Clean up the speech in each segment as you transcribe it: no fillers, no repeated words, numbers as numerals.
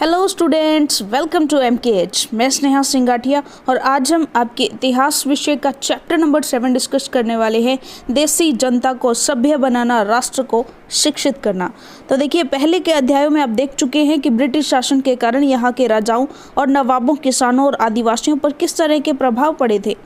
Hello students, welcome to MKH। मैं स्नेहा सिंगाठिया और आज हम आपके इतिहास विषय का चैप्टर नंबर 7 डिस्कस करने वाले हैं। देसी जनता को सभ्य बनाना, राष्ट्र को शिक्षित करना। तो देखिए, पहले के अध्यायों में आप देख चुके हैं कि ब्रिटिश शासन के कारण यहाँ के राजाओं और नवाबों, किसानों और आदिवासियों पर किस तरह के प्रभाव पड़े थे।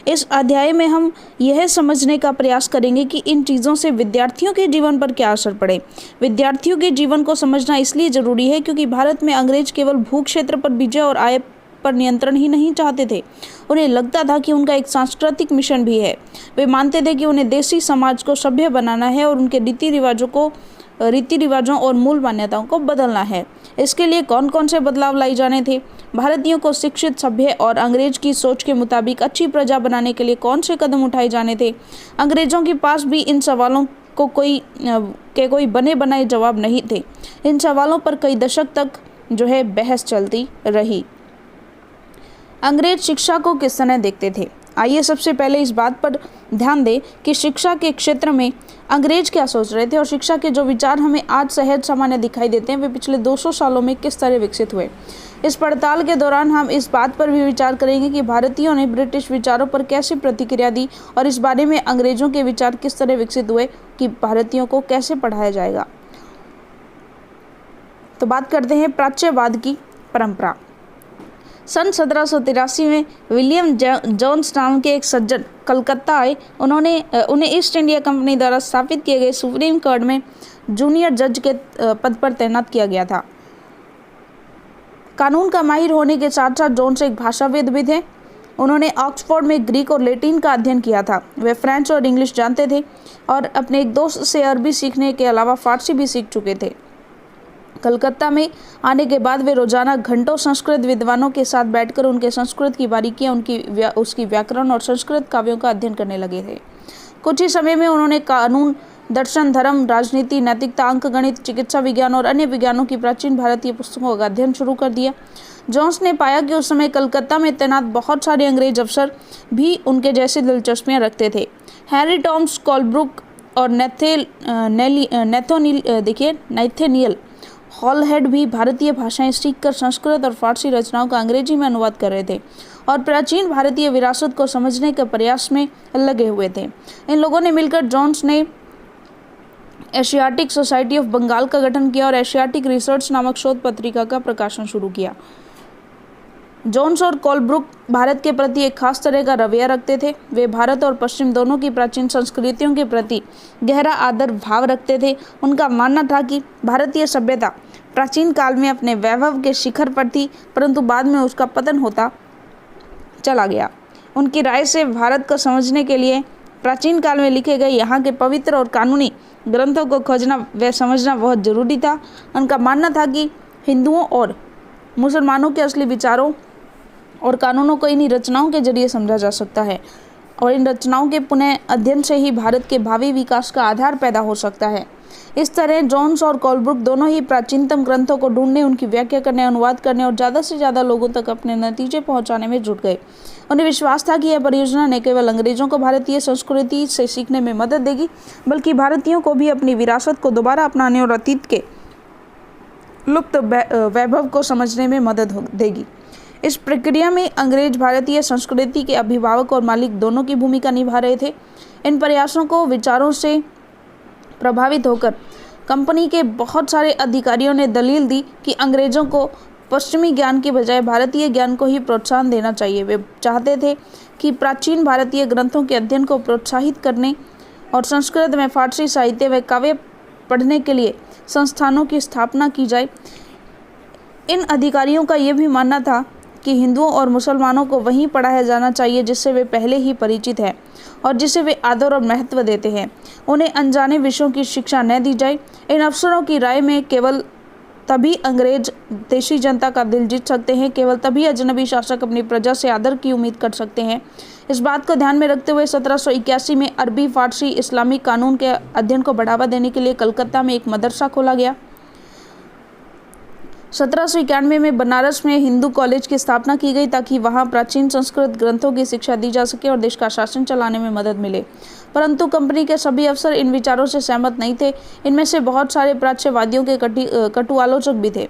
इस अध्याय में हम यह समझने का प्रयास करेंगे कि इन चीज़ों से विद्यार्थियों के जीवन पर क्या असर पड़े। विद्यार्थियों के जीवन को समझना इसलिए ज़रूरी है क्योंकि भारत में अंग्रेज केवल भू क्षेत्र पर विजय और आय पर नियंत्रण ही नहीं चाहते थे, उन्हें लगता था कि उनका एक सांस्कृतिक मिशन भी है। वे मानते थे कि उन्हें देसी समाज को सभ्य बनाना है और उनके रीति रिवाजों और मूल मान्यताओं को बदलना है। इसके लिए कौन कौन से बदलाव लाए जाने थे, भारतीयों को शिक्षित, सभ्य और अंग्रेज की सोच के मुताबिक अच्छी प्रजा बनाने के लिए कौन से कदम उठाए जाने थे। अंग्रेजों के पास भी इन सवालों को कोई बने बनाए जवाब नहीं थे। इन सवालों पर कई दशक तक बहस चलती रही। अंग्रेज शिक्षा को किस तरह देखते थे? आइए सबसे पहले इस बात पर ध्यान दें कि शिक्षा के क्षेत्र में अंग्रेज क्या सोच रहे थे और शिक्षा के जो विचार हमें आज सहज सामान्य दिखाई देते हैं वे पिछले 200 सालों में किस तरह विकसित हुए। इस पड़ताल के दौरान हम इस बात पर भी विचार करेंगे कि भारतीयों ने ब्रिटिश विचारों पर कैसे प्रतिक्रिया दी और इस बारे में अंग्रेजों के विचार किस तरह विकसित हुए कि भारतीयों को कैसे पढ़ाया जाएगा। तो बात करते हैं प्राच्यवाद की परंपरा। सन 1783 में विलियम जोन्स नाम के एक सज्जन कलकत्ता आए। उन्हें ईस्ट इंडिया कंपनी द्वारा स्थापित किए गए सुप्रीम कोर्ट में जूनियर जज के पद पर तैनात किया गया था। कानून का माहिर होने के साथ साथ जोन्स एक भाषाविद भी थे। उन्होंने ऑक्सफोर्ड में ग्रीक और लैटिन का अध्ययन किया था। वे फ्रेंच और इंग्लिश जानते थे और अपने एक दोस्त से अरबी सीखने के अलावा फारसी भी सीख चुके थे। कलकत्ता में आने के बाद वे रोजाना घंटों संस्कृत विद्वानों के साथ बैठकर उनके संस्कृत की बारीकियां, उसकी व्याकरण और संस्कृत काव्यों का अध्ययन करने लगे थे। कुछ ही समय में उन्होंने कानून, दर्शन, धर्म, राजनीति, नैतिकता, अंकगणित, चिकित्सा विज्ञान और अन्य विज्ञानों की प्राचीन भारतीय पुस्तकों का अध्ययन शुरू कर दिया। जोन्स ने पाया कि उस समय कलकत्ता में तैनात बहुत सारे अंग्रेज अफसर भी उनके जैसी दिलचस्पियां रखते थे। हैरी टॉम्स, कोलब्रुक और नैथोनियल हॉलहेड भी भारतीय भाषाएं सीखकर संस्कृत और फारसी रचनाओं का अंग्रेजी में अनुवाद कर रहे थे और प्राचीन भारतीय विरासत को समझने के प्रयास में लगे हुए थे। इन लोगों ने मिलकर जोन्स ने एशियाटिक सोसाइटी ऑफ बंगाल का गठन किया और एशियाटिक रिसर्च नामक शोध पत्रिका का प्रकाशन शुरू किया। जोन्स और कोलब्रुक भारत के प्रति एक खास तरह का रवैया रखते थे। वे भारत और पश्चिम दोनों की प्राचीन संस्कृतियों के प्रति गहरा आदर भाव रखते थे। उनका मानना था कि भारतीय सभ्यता प्राचीन काल में अपने वैभव के शिखर पर थी, परंतु बाद में उसका पतन होता चला गया। उनकी राय से भारत को समझने के लिए प्राचीन काल में लिखे गए यहाँ के पवित्र और कानूनी ग्रंथों को खोजना व समझना बहुत जरूरी था। उनका मानना था कि हिंदुओं और मुसलमानों के असली विचारों और कानूनों को इन्हीं रचनाओं के जरिए समझा जा सकता है और इन रचनाओं के पुनः अध्ययन से ही भारत के भावी विकास का आधार पैदा हो सकता है। इस तरह जोन्स और कोलब्रुक दोनों ही प्राचीनतम ग्रंथों को ढूंढने, उनकी व्याख्या करने, अनुवाद करने और ज़्यादा से ज़्यादा लोगों तक अपने नतीजे पहुंचाने में जुट गए। उन्हें विश्वास था कि यह परियोजना न केवल अंग्रेजों को भारतीय संस्कृति से सीखने में मदद देगी, बल्कि भारतीयों को भी अपनी विरासत को दोबारा अपनाने और अतीत के लुप्त वैभव को समझने में मदद देगी। इस प्रक्रिया में अंग्रेज भारतीय संस्कृति के अभिभावक और मालिक दोनों की भूमिका निभा रहे थे। इन प्रयासों को विचारों से प्रभावित होकर कंपनी के बहुत सारे अधिकारियों ने दलील दी कि अंग्रेजों को पश्चिमी ज्ञान के बजाय भारतीय ज्ञान को ही प्रोत्साहन देना चाहिए। वे चाहते थे कि प्राचीन भारतीय ग्रंथों के अध्ययन को प्रोत्साहित करने और संस्कृत में फारसी साहित्य व काव्य पढ़ने के लिए संस्थानों की स्थापना की जाए। इन अधिकारियों का यह भी मानना था कि हिंदुओं और मुसलमानों को वहीं पढ़ाया जाना चाहिए जिससे वे पहले ही परिचित हैं और जिसे वे आदर और महत्व देते हैं। उन्हें अनजाने विषयों की शिक्षा न दी जाए। इन अफसरों की राय में केवल तभी अंग्रेज देशी जनता का दिल जीत सकते हैं, केवल तभी अजनबी शासक अपनी प्रजा से आदर की उम्मीद कर सकते हैं। इस बात को ध्यान में रखते हुए 1781 में अरबी, फारसी, इस्लामिक कानून के अध्ययन को बढ़ावा देने के लिए कलकत्ता में एक मदरसा खोला गया। 1791 में बनारस में हिंदू कॉलेज की स्थापना की गई ताकि वहां प्राचीन संस्कृत ग्रंथों की शिक्षा दी जा सके और देश का शासन चलाने में मदद मिले। परंतु कंपनी के सभी अफसर इन विचारों से सहमत नहीं थे। इनमें से बहुत सारे प्राच्यवादियों के कटु आलोचक भी थे।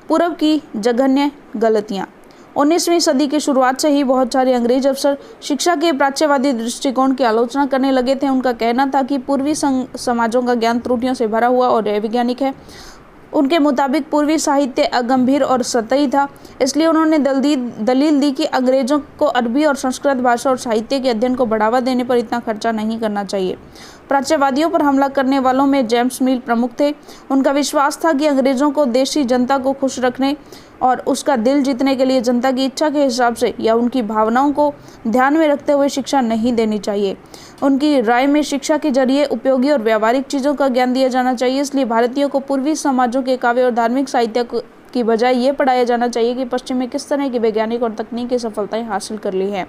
पूर्व की जघन्य गलतियाँ। 19वीं सदी की शुरुआत से ही बहुत सारे अंग्रेज अफसर शिक्षा के प्राच्यवादी दृष्टिकोण की आलोचना करने लगे थे। उनका कहना था कि पूर्वी समाजों का ज्ञान त्रुटियों से भरा हुआ और अवैज्ञानिक है। उनके मुताबिक पूर्वी साहित्य अगंभीर और सतही था, इसलिए उन्होंने दलील दी कि अंग्रेजों को अरबी और संस्कृत भाषा और साहित्य के अध्ययन को बढ़ावा देने पर इतना खर्चा नहीं करना चाहिए। प्राच्यवादियों पर हमला करने वालों में जेम्स मिल प्रमुख थे। उनका विश्वास था कि अंग्रेजों को देशी जनता को खुश रखने और उसका दिल जीतने के लिए जनता की इच्छा के हिसाब से या उनकी भावनाओं को ध्यान में रखते हुए शिक्षा नहीं देनी चाहिए। उनकी राय में शिक्षा के जरिए उपयोगी और व्यावहारिक चीज़ों का ज्ञान दिया जाना चाहिए। इसलिए भारतीयों को पूर्वी समाजों के काव्य और धार्मिक साहित्य की बजाय ये पढ़ाया जाना चाहिए कि पश्चिम में किस तरह की वैज्ञानिक और तकनीकी सफलताएं हासिल कर ली हैं।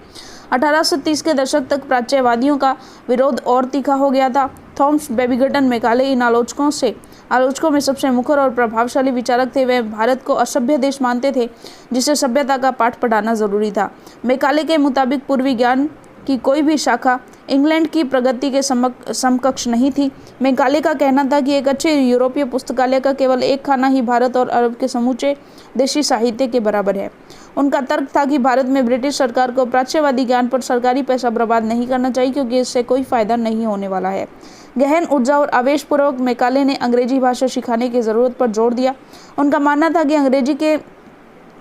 1830 के दशक तक प्राच्यवादियों का विरोध और तीखा हो गया था। थॉमस बेबिंगटन मैकाले इन आलोचकों में सबसे मुखर और प्रभावशाली विचारक थे। वे भारत को असभ्य देश मानते थे जिसे सभ्यता का पाठ पढ़ाना जरूरी था। मैकाले के मुताबिक पूर्वी ज्ञान की कोई भी शाखा इंग्लैंड की प्रगति के समकक्ष नहीं थी। मैकाले का कहना था कि एक अच्छे यूरोपीय पुस्तकालय का केवल एक खाना ही भारत और अरब के समूचे देशी साहित्य के बराबर है। उनका तर्क था कि भारत में ब्रिटिश सरकार को प्राच्यवादी ज्ञान पर सरकारी पैसा बर्बाद नहीं करना चाहिए, क्योंकि इससे कोई फायदा नहीं होने वाला है। गहन ऊर्जा और आवेशपूर्वक मैकाले ने अंग्रेजी भाषा सिखाने की ज़रूरत पर जोर दिया। उनका मानना था कि अंग्रेजी के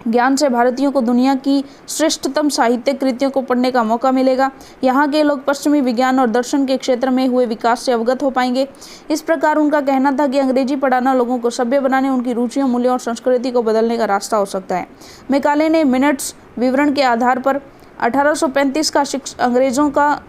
ज्ञान से भारतीयों को दुनिया की श्रेष्ठतम साहित्यिक कृतियों को पढ़ने का मौका मिलेगा। यहाँ के लोग पश्चिमी विज्ञान और दर्शन के क्षेत्र में हुए विकास से अवगत हो पाएंगे। इस प्रकार उनका कहना था कि अंग्रेजी पढ़ाना लोगों को सभ्य बनाने, उनकी रुचियों, मूल्यों और संस्कृति को बदलने का रास्ता हो सकता है। मैकाले ने मिनट्स विवरण के आधार पर 1835 का अंग्रेजों का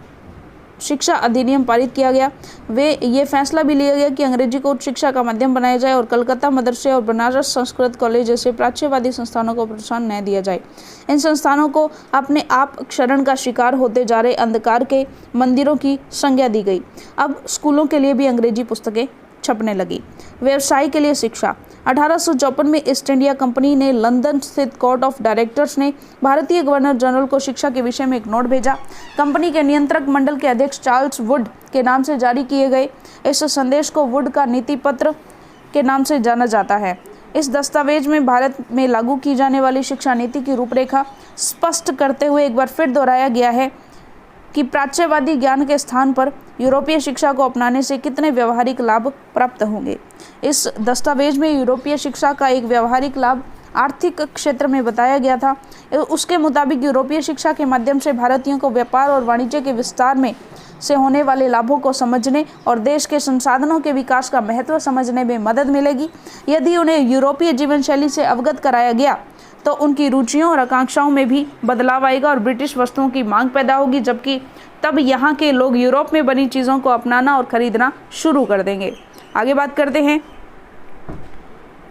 शिक्षा अधिनियम पारित किया गया। ये फैसला भी लिया गया कि अंग्रेजी को उच्च शिक्षा का माध्यम बनाया जाए और कलकत्ता मदरसे और बनारस संस्कृत कॉलेज जैसे प्राच्यवादी संस्थानों को प्रोत्साहन न दिया जाए। इन संस्थानों को अपने आप क्षरण का शिकार होते जा रहे अंधकार के मंदिरों की संज्ञा दी गई। अब स्कूलों के लिए भी अंग्रेजी पुस्तकें छपने लगी। व्यवसाय के लिए शिक्षा। 1854 में ईस्ट इंडिया कंपनी ने लंदन स्थित कोर्ट ऑफ डायरेक्टर्स ने भारतीय गवर्नर जनरल को शिक्षा के विषय में एक नोट भेजा। कंपनी के नियंत्रक मंडल के अध्यक्ष चार्ल्स वुड के नाम से जारी किए गए इस संदेश को वुड का नीति पत्र के नाम से जाना जाता है। इस दस्तावेज में भारत में लागू की जाने वाली शिक्षा नीति की रूपरेखा स्पष्ट करते हुए एक बार फिर दोहराया गया है कि प्राच्यवादी ज्ञान के स्थान पर यूरोपीय शिक्षा को अपनाने से कितने व्यवहारिक लाभ प्राप्त होंगे। इस दस्तावेज में यूरोपीय शिक्षा का एक व्यवहारिक लाभ आर्थिक क्षेत्र में बताया गया था। उसके मुताबिक यूरोपीय शिक्षा के माध्यम से भारतीयों को व्यापार और वाणिज्य के विस्तार में से होने वाले लाभों को समझने और देश के संसाधनों के विकास का महत्व समझने में मदद मिलेगी। यदि उन्हें यूरोपीय जीवन शैली से अवगत कराया गया तो उनकी रुचियों और आकांक्षाओं में भी बदलाव आएगा और ब्रिटिश वस्तुओं की मांग पैदा होगी, जबकि तब यहाँ के लोग यूरोप में बनी चीज़ों को अपनाना और खरीदना शुरू कर देंगे। आगे बात करते हैं।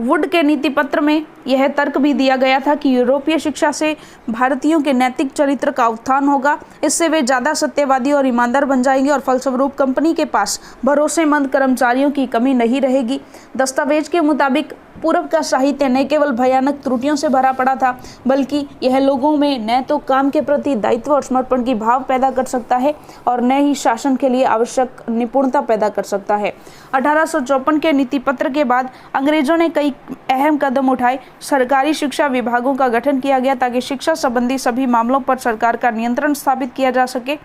वुड के नीति पत्र में यह तर्क भी दिया गया था कि यूरोपीय शिक्षा से भारतीयों के नैतिक चरित्र का उत्थान होगा। इससे वे ज़्यादा सत्यवादी और ईमानदार बन जाएंगे और फलस्वरूप कंपनी के पास भरोसेमंद कर्मचारियों की कमी नहीं रहेगी। दस्तावेज के मुताबिक पूर्व का साहित्य न केवल भयानक त्रुटियों से भरा पड़ा था, बल्कि यह लोगों में न तो काम के प्रति दायित्व और समर्पण की भाव पैदा कर सकता है और न ही शासन के लिए आवश्यक निपुणता पैदा कर सकता है। 1854 के नीति पत्र के बाद अंग्रेजों ने कई अहम कदम उठाए। सरकारी शिक्षा विभागों का गठन किया गया ताकि शिक्षा संबंधी सभी मामलों पर सरकार का नियंत्रण स्थापित किया जा सके।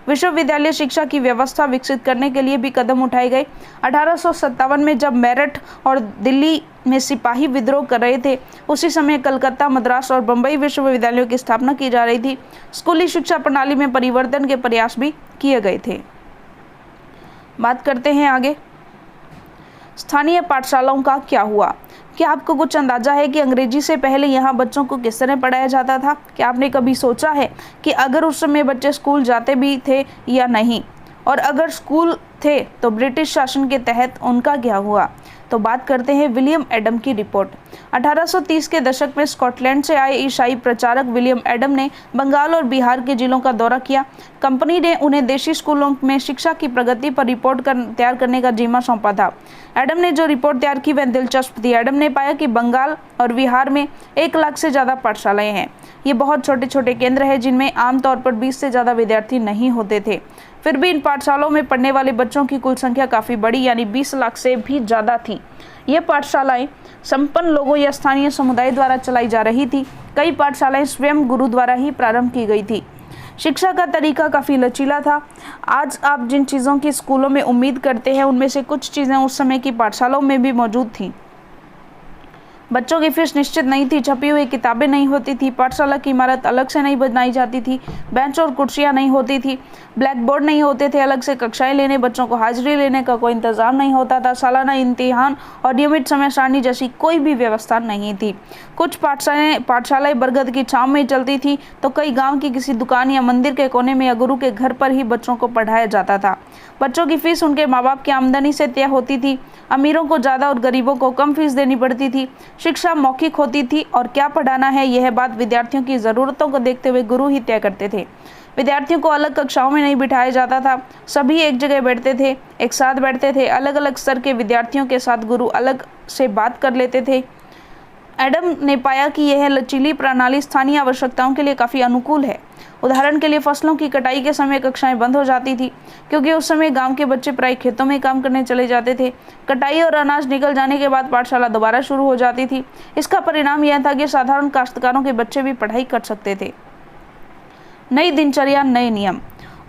विश्वविद्यालय शिक्षा की व्यवस्था विकसित करने के लिए भी कदम उठाए गए। 1857 में जब मेरठ और दिल्ली में सिपाही विद्रोह कर रहे थे, उसी समय कलकत्ता, मद्रास और बम्बई विश्वविद्यालयों की स्थापना की जा रही थी। स्कूली शिक्षा प्रणाली में परिवर्तन के प्रयास भी किए गए थे। बात करते हैं आगे। स्थानीय पाठशालाओं का क्या हुआ? क्या आपको कुछ अंदाजा है कि अंग्रेजी से पहले यहाँ बच्चों को किस तरह पढ़ाया जाता था? क्या आपने कभी सोचा है कि अगर उस समय बच्चे स्कूल जाते भी थे या नहीं, और अगर स्कूल थे तो ब्रिटिश शासन के तहत उनका क्या हुआ? तो बात करते हैं विलियम एडम की रिपोर्ट। 1830 के दशक में स्कॉटलैंड से आए ईसाई प्रचारक विलियम एडम ने बंगाल और बिहार के जिलों का दौरा किया। कंपनी ने उन्हें देशी स्कूलों में शिक्षा की प्रगति पर रिपोर्ट तैयार करने का जिम्मा सौंपा था। एडम ने जो रिपोर्ट तैयार की वह दिलचस्प थी। एडम ने पाया कि बंगाल और बिहार में 1 लाख से ज़्यादा पाठशालाएं हैं। ये बहुत छोटे छोटे केंद्र हैं जिनमें आमतौर पर 20 से ज़्यादा विद्यार्थी नहीं होते थे। फिर भी इन पाठशालाओं में पढ़ने वाले बच्चों की कुल संख्या काफ़ी बड़ी यानी 20 लाख से भी ज़्यादा थी। ये पाठशालाएं संपन्न लोगों या स्थानीय समुदाय द्वारा चलाई जा रही थी। कई पाठशालाएं स्वयं गुरु द्वारा ही प्रारंभ की गई थी। शिक्षा का तरीका काफ़ी लचीला था। आज आप जिन चीज़ों की स्कूलों में उम्मीद करते हैं उनमें से कुछ चीज़ें उस समय की पाठशालाओं में भी मौजूद थीं। बच्चों की फीस निश्चित नहीं थी, छपी हुई किताबें नहीं होती थी, पाठशाला की इमारत अलग से नहीं बनाई जाती थी, बेंच और कुर्सियां नहीं होती थी, ब्लैक बोर्ड नहीं होते थे, अलग से कक्षाएं लेने, बच्चों को हाजिरी लेने का कोई इंतजाम नहीं होता था, सालाना इम्तिहान और नियमित समय सारणी जैसी कोई भी व्यवस्था नहीं थी। कुछ पाठशालाएं बरगद की छांव में चलती थी तो कई गाँव की किसी दुकान या मंदिर के कोने में या गुरु के घर पर ही बच्चों को पढ़ाया जाता था। बच्चों की फीस उनके माँ बाप की आमदनी से तय होती थी। अमीरों को ज़्यादा और गरीबों को कम फीस देनी पड़ती थी। शिक्षा मौखिक होती थी और क्या पढ़ाना है यह बात विद्यार्थियों की ज़रूरतों को देखते हुए गुरु ही तय करते थे। विद्यार्थियों को अलग कक्षाओं में नहीं बिठाया जाता था, सभी एक जगह बैठते थे, एक साथ बैठते थे। अलग अलग स्तर के विद्यार्थियों के साथ गुरु अलग से बात कर लेते थे। एडम ने पाया कि यह लचीली प्रणाली स्थानीय आवश्यकताओं के लिए काफ़ी अनुकूल है। उदाहरण के लिए फसलों की कटाई के समय कक्षाएं बंद हो जाती थी क्योंकि उस समय गांव के बच्चे प्राय खेतों में काम करने चले जाते थे। कटाई और अनाज निकल जाने के बाद पाठशाला दोबारा शुरू हो जाती थी। इसका परिणाम यह था कि साधारण काश्तकारों के बच्चे भी पढ़ाई कर सकते थे। नई दिनचर्या, नए नियम।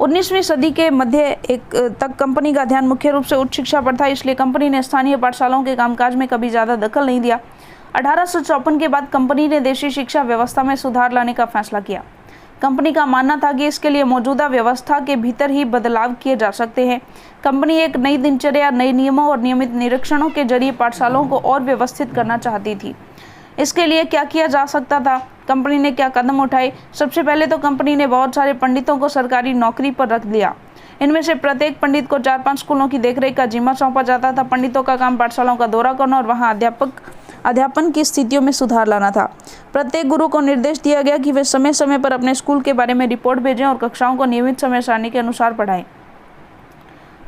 19वीं सदी के मध्य तक कंपनी का ध्यान मुख्य रूप से उच्च शिक्षा पर था, इसलिए कंपनी ने स्थानीय पाठशालाओं के कामकाज में कभी ज़्यादा दखल नहीं दिया। 1854 के बाद कंपनी ने देशी शिक्षा व्यवस्था में सुधार लाने का फैसला किया। कंपनी का मानना था कि इसके लिए मौजूदा व्यवस्था के भीतर ही बदलाव किए जा सकते हैं। कंपनी एक नई दिनचर्या, नए नियमों और नियमित निरीक्षणों के जरिए पाठशालाओं को और व्यवस्थित करना चाहती थी। इसके लिए क्या किया जा सकता था? कंपनी ने क्या कदम उठाए? सबसे पहले तो कंपनी ने बहुत सारे पंडितों को सरकारी नौकरी पर रख दिया। इनमें से प्रत्येक पंडित को 4-5 स्कूलों की देखरेख का जिम्मा सौंपा जाता था। पंडितों का काम पाठशालाओं का दौरा करना और वहां अध्यापन की स्थितियों में सुधार लाना था। प्रत्येक गुरु को निर्देश दिया गया कि वे समय समय पर अपने स्कूल के बारे में रिपोर्ट भेजें और कक्षाओं को नियमित समय सारणी के अनुसार पढ़ाएं।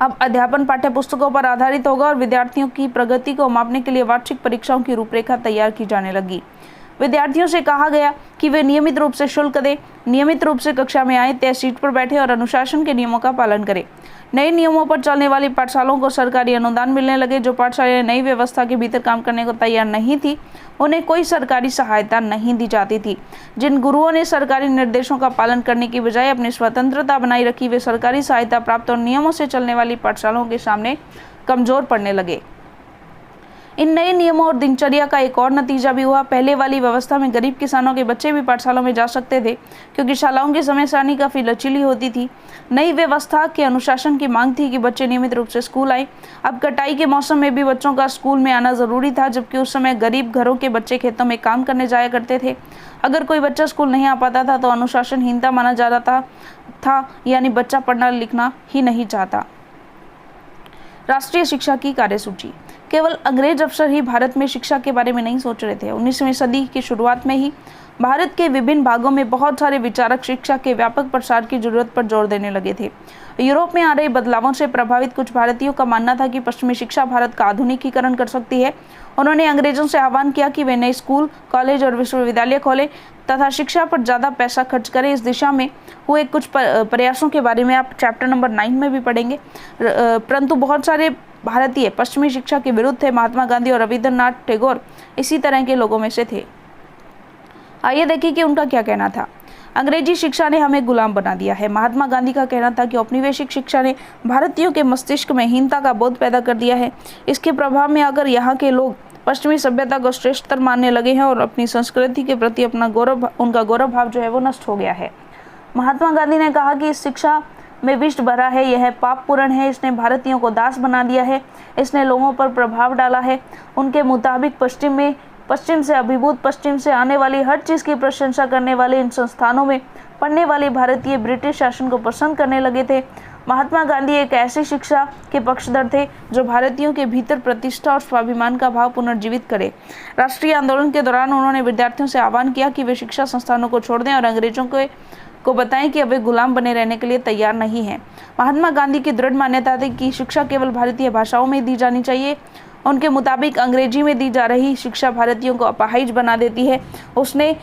अब अध्यापन पाठ्य पुस्तकों पर आधारित होगा और विद्यार्थियों की प्रगति को मापने के लिए वार्षिक परीक्षाओं की रूपरेखा तैयार की जाने लगी। विद्यार्थियों से कहा गया कि वे नियमित रूप से शुल्क दें, नियमित रूप से कक्षा में आए, तय सीट पर बैठे और अनुशासन के नियमों का पालन करें। नए नियमों पर चलने वाली पाठशालाओं को सरकारी अनुदान मिलने लगे। जो पाठशालाएं नई व्यवस्था के भीतर काम करने को तैयार नहीं थी उन्हें कोई सरकारी सहायता नहीं दी जाती थी। जिन गुरुओं ने सरकारी निर्देशों का पालन करने की बजाय अपनी स्वतंत्रता बनाई रखी, वे सरकारी सहायता प्राप्त और नियमों से चलने वाली पाठशालाओं के सामने कमजोर पड़ने लगे। इन नए नियमों और दिनचर्या का एक और नतीजा भी हुआ। पहले वाली व्यवस्था में गरीब किसानों के बच्चे भी पाठशालाओं में जा सकते थे क्योंकि शालाओं की समय सारणी काफ़ी लचीली होती थी। नई व्यवस्था के अनुशासन की मांग थी कि बच्चे नियमित रूप से स्कूल आए। अब कटाई के मौसम में भी बच्चों का स्कूल में आना ज़रूरी था, जबकि उस समय गरीब घरों के बच्चे खेतों में काम करने जाया करते थे। अगर कोई बच्चा स्कूल नहीं आ पाता था तो अनुशासनहीनता माना जा रहा था, यानी बच्चा पढ़ना लिखना ही नहीं चाहता। राष्ट्रीय शिक्षा की कार्यसूची। केवल अंग्रेज अफसर ही भारत में शिक्षा के बारे में नहीं सोच रहे थे। 19वीं सदी की शुरुआत में ही भारत के विभिन्न भागों में बहुत सारे विचारक शिक्षा के व्यापक प्रसार की जरूरत पर जोर देने लगे थे। यूरोप में आ रहे बदलावों से प्रभावित कुछ भारतीयों का मानना था कि पश्चिमी शिक्षा भारत का आधुनिकीकरण कर सकती है। उन्होंने अंग्रेजों से आह्वान किया कि वे नए स्कूल, कॉलेज और विश्वविद्यालय खोलें तथा शिक्षा पर ज़्यादा पैसा खर्च करें। इस दिशा में हुए कुछ प्रयासों के बारे में आप चैप्टर नंबर 9 में भी पढ़ेंगे। परंतु बहुत सारे भारतीय पश्चिमी शिक्षा के विरुद्ध थे। महात्मा गांधी और रविंद्रनाथ टैगोर इसी तरह के लोगों में से थे। आइए देखिए कि उनका क्या कहना था। अंग्रेजी शिक्षा ने हमें गुलाम बना दिया है। महात्मा गांधी का कहना था कि औपनिवेशिक शिक्षा ने भारतीयों के मस्तिष्क में हीनता का बोध पैदा कर दिया है। इसके प्रभाव में आकर यहाँ के लोग पश्चिमी सभ्यता को श्रेष्ठतर मानने लगे हैं और अपनी संस्कृति के प्रति उनका गौरव भाव जो है वो नष्ट हो गया है। महात्मा गांधी ने कहा कि इस शिक्षा में विष भरा है, यह पापपूर्ण है, इसने भारतीयों को दास बना दिया है, इसने लोगों पर प्रभाव डाला है। उनके मुताबिक पश्चिम से अभिभूत, पश्चिम से आने वाली हर चीज़ की प्रशंसा करने वाले इन संस्थानों में पढ़ने वाले भारतीय ब्रिटिश शासन को पसंद करने लगे थे। महात्मा गांधी एक ऐसी शिक्षा के पक्षधर थे जो भारतीयों के भीतर प्रतिष्ठा और स्वाभिमान का भाव पुनर्जीवित करे। राष्ट्रीय आंदोलन के दौरान उन्होंने विद्यार्थियों से आह्वान किया कि वे शिक्षा संस्थानों को छोड़ दें और अंग्रेजों को बताएं कि अब वे गुलाम बने रहने के लिए तैयार नहीं हैं। महात्मा गांधी की दृढ़ मान्यता थी कि शिक्षा केवल भारतीय भाषाओं में दी जानी चाहिए। उनके मुताबिक अंग्रेजी में दी जा रही शिक्षा भारतीयों को अपाहिज बना देती है। उसने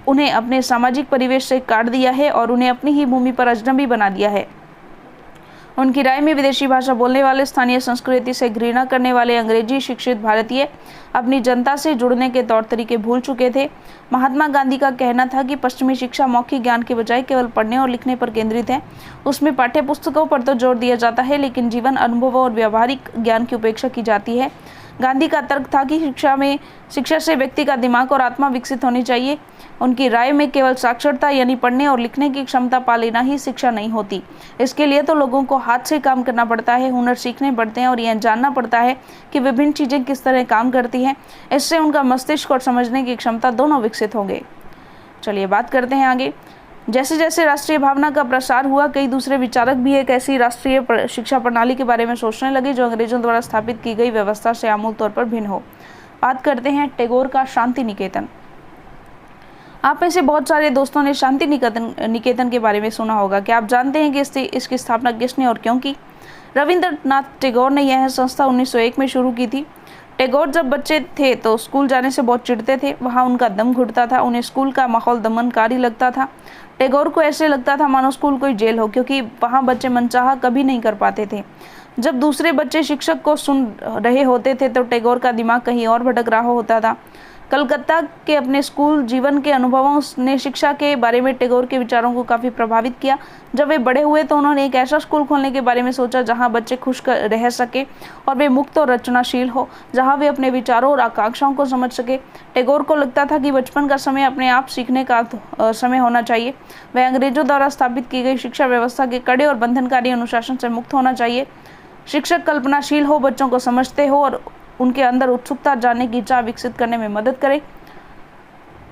उन्हें अपने सामाजिक परिवेश से काट दिया है और उन्हें अपनी ही भूमि पर अजनबी बना दिया है। उनकी राय में विदेशी भाषा बोलने वाले, स्थानीय संस्कृति से घृणा करने वाले अंग्रेजी शिक्षित भारतीय अपनी जनता से जुड़ने के तौर तरीके भूल चुके थे। महात्मा गांधी का कहना था कि पश्चिमी शिक्षा मौखिक ज्ञान के बजाय केवल पढ़ने और लिखने पर केंद्रित है। उसमें पाठ्य पुस्तकों पर तो जोर दिया जाता है, लेकिन जीवन अनुभवों और व्यावहारिक ज्ञान की उपेक्षा की जाती है। गांधी का तर्क था कि शिक्षा से व्यक्ति का दिमाग और आत्मा विकसित होनी चाहिए। उनकी राय में केवल साक्षरता यानी पढ़ने और लिखने की क्षमता पा लेना ही शिक्षा नहीं होती। इसके लिए तो लोगों को हाथ से काम करना पड़ता है, हुनर सीखने पड़ते हैं और यह जानना पड़ता है कि विभिन्न चीज़ें किस तरह काम करती हैं। इससे उनका मस्तिष्क और समझने की क्षमता दोनों विकसित होंगे। चलिए बात करते हैं आगे। जैसे जैसे राष्ट्रीय भावना का प्रसार हुआ, कई दूसरे विचारक भी एक ऐसी राष्ट्रीय शिक्षा प्रणाली के बारे में सोचने लगे जो अंग्रेजों द्वारा स्थापित की गई व्यवस्था से आमूल तौर पर भिन्न हो। बात करते हैं टैगोर का शांति निकेतन। आप में से बहुत सारे दोस्तों ने शांति निकेतन के बारे में सुना होगा। क्या आप जानते हैं कि इसकी स्थापना किसने और क्यों की? रविंद्रनाथ टैगोर ने यह संस्था 1901 में शुरू की थी। टैगोर जब बच्चे थे तो स्कूल जाने से बहुत चिढ़ते थे। वहाँ उनका दम घुटता था, उन्हें स्कूल का माहौल दमनकारी लगता था। टैगोर को ऐसे लगता था मानो स्कूल कोई जेल हो, क्योंकि वहाँ बच्चे मनचाहा कभी नहीं कर पाते थे। जब दूसरे बच्चे शिक्षक को सुन रहे होते थे तो टैगोर का दिमाग कहीं और भटक रहा होता था। कलकत्ता के अपने स्कूल जीवन के अनुभवों ने शिक्षा के बारे में टैगोर के विचारों को काफ़ी प्रभावित किया। जब वे बड़े हुए तो उन्होंने एक ऐसा स्कूल खोलने के बारे में सोचा जहां बच्चे खुश रह सके और वे मुक्त और रचनाशील हो, जहां वे अपने विचारों और आकांक्षाओं को समझ सके। टैगोर को लगता था कि बचपन का समय अपने आप सीखने का समय होना चाहिए। वह अंग्रेजों द्वारा स्थापित की गई शिक्षा व्यवस्था के कड़े और बंधनकारी अनुशासन से मुक्त होना चाहिए। शिक्षक कल्पनाशील हो, बच्चों को समझते हो और उनके अंदर उत्सुकता जानने की इच्छा विकसित करने में मदद करे।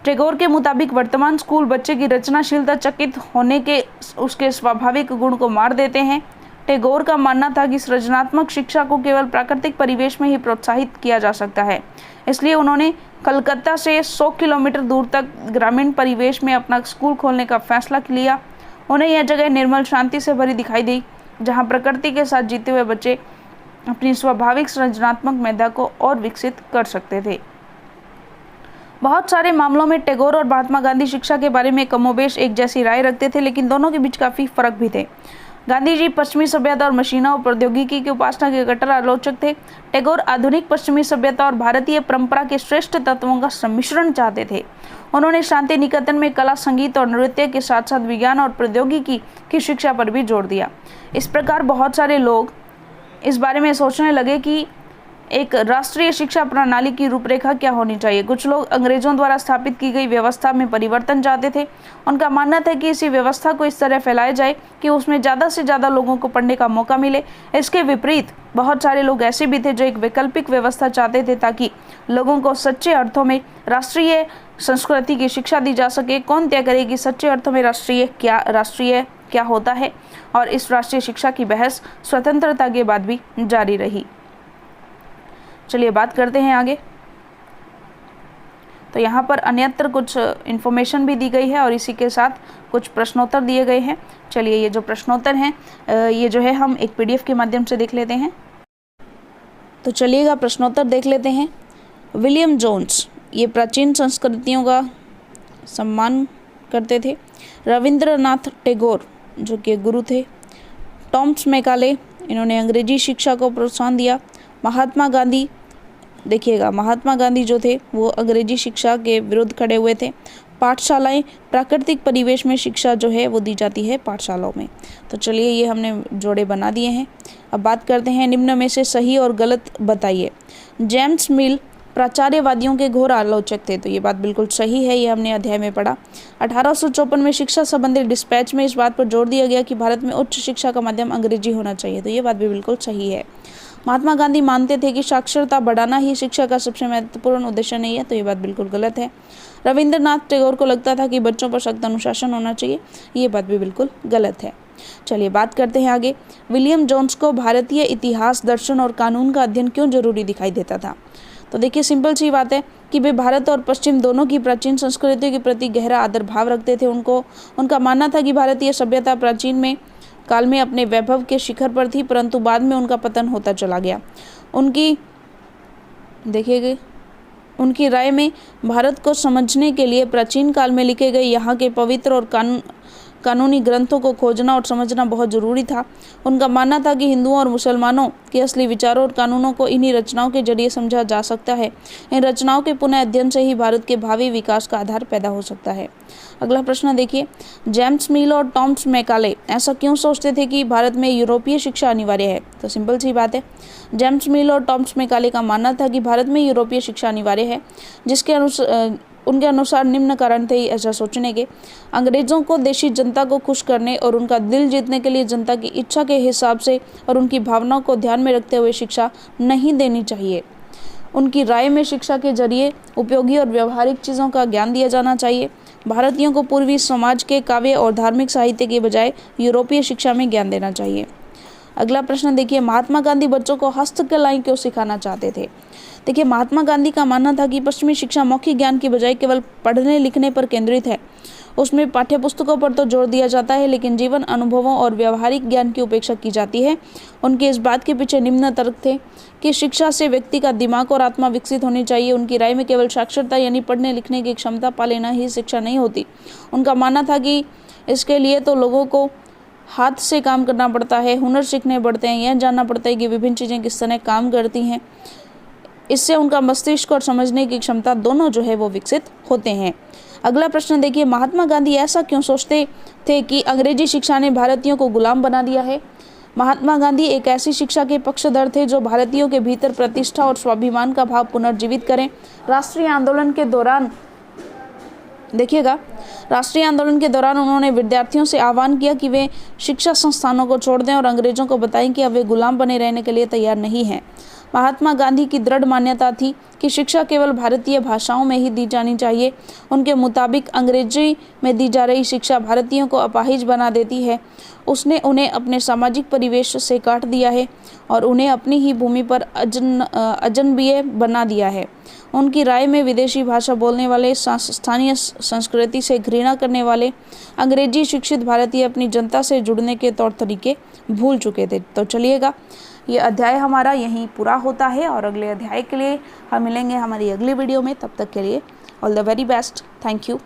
टैगोर के मुताबिक वर्तमान स्कूल बच्चे की रचनाशीलता चकित होने के उसके स्वाभाविक गुण को मार देते हैं। टैगोर का मानना था कि सृजनात्मक शिक्षा को केवल प्राकृतिक परिवेश में ही प्रोत्साहित किया जा सकता है। इसलिए उन्होंने कलकत्ता से 100 किलोमीटर दूर तक ग्रामीण परिवेश में अपना स्कूल खोलने का फैसला लिया। उन्हें यह जगह निर्मल शांति से भरी दिखाई दी, जहाँ प्रकृति के साथ जीते हुए बच्चे अपनी स्वाभाविक सृजनात्मक मेधा को और विकसित कर सकते थे। बहुत सारे मामलों में टैगोर और महात्मा गांधी शिक्षा के बारे में कमोबेश एक जैसी राय रखते थे, लेकिन दोनों के बीच काफ़ी फर्क भी थे। गांधी जी पश्चिमी सभ्यता और मशीनों और प्रौद्योगिकी की उपासना के कट्टर आलोचक थे। टैगोर आधुनिक पश्चिमी सभ्यता और भारतीय परंपरा के श्रेष्ठ तत्वों का सम्मिश्रण चाहते थे। उन्होंने शांति निकेतन में कला, संगीत और नृत्य के साथ साथ विज्ञान और प्रौद्योगिकी की शिक्षा पर भी जोर दिया। इस प्रकार बहुत सारे लोग इस बारे में सोचने लगे कि एक राष्ट्रीय शिक्षा प्रणाली की रूपरेखा क्या होनी चाहिए। कुछ लोग अंग्रेजों द्वारा स्थापित की गई व्यवस्था में परिवर्तन चाहते थे। उनका मानना था कि इसी व्यवस्था को इस तरह फैलाया जाए कि उसमें ज़्यादा से ज़्यादा लोगों को पढ़ने का मौका मिले। इसके विपरीत बहुत सारे लोग ऐसे भी थे जो एक वैकल्पिक व्यवस्था चाहते थे, ताकि लोगों को सच्चे अर्थों में राष्ट्रीय संस्कृति की शिक्षा दी जा सके। कौन तय करे कि सच्चे अर्थों में राष्ट्रीय क्या होता है? और इस राष्ट्रीय शिक्षा की बहस स्वतंत्रता के बाद भी जारी रही। चलिए बात करते हैं आगे। तो यहाँ पर अन्यत्र कुछ इन्फॉर्मेशन भी दी गई है और इसी के साथ कुछ प्रश्नोत्तर दिए गए हैं। चलिए ये जो प्रश्नोत्तर हैं ये जो है हम एक PDF के माध्यम से देख लेते हैं। तो चलिएगा प्रश्नोत्तर देख लेते हैं। विलियम जोन्स ये प्राचीन संस्कृतियों का सम्मान करते थे। रविंद्रनाथ टैगोर जो कि गुरु थे। टॉमस मैकाले इन्होंने अंग्रेजी शिक्षा को प्रोत्साहन दिया। महात्मा गांधी, देखिएगा महात्मा गांधी जो थे वो अंग्रेजी शिक्षा के विरुद्ध खड़े हुए थे। पाठशालाएं, प्राकृतिक परिवेश में शिक्षा जो है वो दी जाती है पाठशालाओं में। तो चलिए ये हमने जोड़े बना दिए हैं। अब बात करते हैं निम्न में से सही और गलत बताइए। जेम्स मिल प्राचार्यवादियों के घोर आलोचक थे, तो ये बात बिल्कुल सही है, ये हमने अध्याय में पढ़ा। 1854 में शिक्षा संबंधी डिस्पैच में इस बात पर जोर दिया गया कि भारत में उच्च शिक्षा का माध्यम अंग्रेजी होना चाहिए, तो ये बात भी बिल्कुल सही है। महात्मा गांधी मानते थे कि साक्षरता बढ़ाना ही शिक्षा का सबसे महत्वपूर्ण उद्देश्य नहीं है, तो ये बात बिल्कुल गलत है। रविंद्रनाथ टैगोर को लगता था कि बच्चों पर सख्त अनुशासन होना चाहिए, ये बात भी बिल्कुल गलत है। चलिए बात करते हैं आगे। विलियम जोन्स को भारतीय इतिहास, दर्शन और कानून का अध्ययन क्यों जरूरी दिखाई देता था? तो देखिए सिंपल सी बात है कि वे भारत और पश्चिम दोनों की प्राचीन संस्कृति के प्रति गहरा आदर भाव रखते थे। उनका मानना था कि भारतीय सभ्यता प्राचीन में काल में अपने वैभव के शिखर पर थी, परंतु बाद में उनका पतन होता चला गया। उनकी राय में भारत को समझने के लिए प्राचीन काल में लिखे गए यहाँ के पवित्र और कानूनी ग्रंथों को खोजना और समझना बहुत जरूरी था। उनका मानना था कि हिंदुओं और मुसलमानों के असली विचारों और कानूनों को इन्हीं रचनाओं के जरिए समझा जा सकता है। इन रचनाओं के पुनः अध्ययन से ही भारत के भावी विकास का आधार पैदा हो सकता है। अगला प्रश्न देखिए, जेम्स मिल और टॉमस मैकाले ऐसा क्यों सोचते थे कि भारत में यूरोपीय शिक्षा अनिवार्य है? तो सिंपल सी बात है, जेम्स मिल और टॉमस मैकाले का मानना था कि भारत में यूरोपीय शिक्षा अनिवार्य है, जिसके उनके अनुसार निम्न कारण थे ऐसा सोचने के। अंग्रेजों को देशी जनता को खुश करने और उनका दिल जीतने के लिए जनता की इच्छा के हिसाब से और उनकी भावनाओं को ध्यान में रखते हुए शिक्षा नहीं देनी चाहिए। उनकी राय में शिक्षा के जरिए उपयोगी और व्यवहारिक चीज़ों का ज्ञान दिया जाना चाहिए। भारतीयों को पूर्वी समाज के काव्य और धार्मिक साहित्य के बजाय यूरोपीय शिक्षा में ज्ञान देना चाहिए। अगला प्रश्न देखिए, महात्मा गांधी बच्चों को हस्तकलाएं क्यों सिखाना चाहते थे? देखिए, महात्मा गांधी का मानना था कि पश्चिमी शिक्षा मौखिक ज्ञान की बजाय केवल पढ़ने लिखने पर केंद्रित है। उसमें पाठ्य पुस्तकों पर तो जोर दिया जाता है, लेकिन जीवन अनुभवों और व्यवहारिक ज्ञान की उपेक्षा की जाती है। उनके इस बात के पीछे निम्न तर्क थे कि शिक्षा से व्यक्ति का दिमाग और आत्मा विकसित होनी चाहिए। उनकी राय में केवल साक्षरता यानी पढ़ने लिखने की क्षमता पा लेना ही शिक्षा नहीं होती। उनका मानना था कि इसके लिए तो लोगों को हाथ से काम करना पड़ता है, हुनर सीखने पड़ते हैं, यह जानना पड़ता है कि विभिन्न चीज़ें किस तरह काम करती हैं। इससे उनका मस्तिष्क और समझने की क्षमता दोनों जो है वो विकसित होते हैं। अगला प्रश्न देखिए, महात्मा गांधी ऐसा क्यों सोचते थे कि अंग्रेजी शिक्षा ने भारतीयों को गुलाम बना दिया है? महात्मा गांधी एक ऐसी शिक्षा के पक्षधर थे जो भारतीयों के भीतर प्रतिष्ठा और स्वाभिमान का भाव पुनर्जीवित करें। राष्ट्रीय आंदोलन के दौरान उन्होंने विद्यार्थियों से आह्वान किया कि वे शिक्षा संस्थानों को छोड़ दें और अंग्रेजों को बताएं कि अब वे गुलाम बने रहने के लिए तैयार नहीं हैं। महात्मा गांधी की दृढ़ मान्यता थी कि शिक्षा केवल भारतीय भाषाओं में ही दी जानी चाहिए। उनके मुताबिक अंग्रेजी में दी जा रही शिक्षा भारतीयों को अपाहिज बना देती है। उसने उन्हें अपने सामाजिक परिवेश से काट दिया है और उन्हें अपनी ही भूमि पर अजनबी बना दिया है। उनकी राय में विदेशी भाषा बोलने वाले, स्थानीय संस्कृति से घृणा करने वाले अंग्रेजी शिक्षित भारतीय अपनी जनता से जुड़ने के तौर तरीके भूल चुके थे। तो चलिएगा, ये अध्याय हमारा यहीं पूरा होता है और अगले अध्याय के लिए हम मिलेंगे हमारी अगली वीडियो में। तब तक के लिए all the very best. Thank you.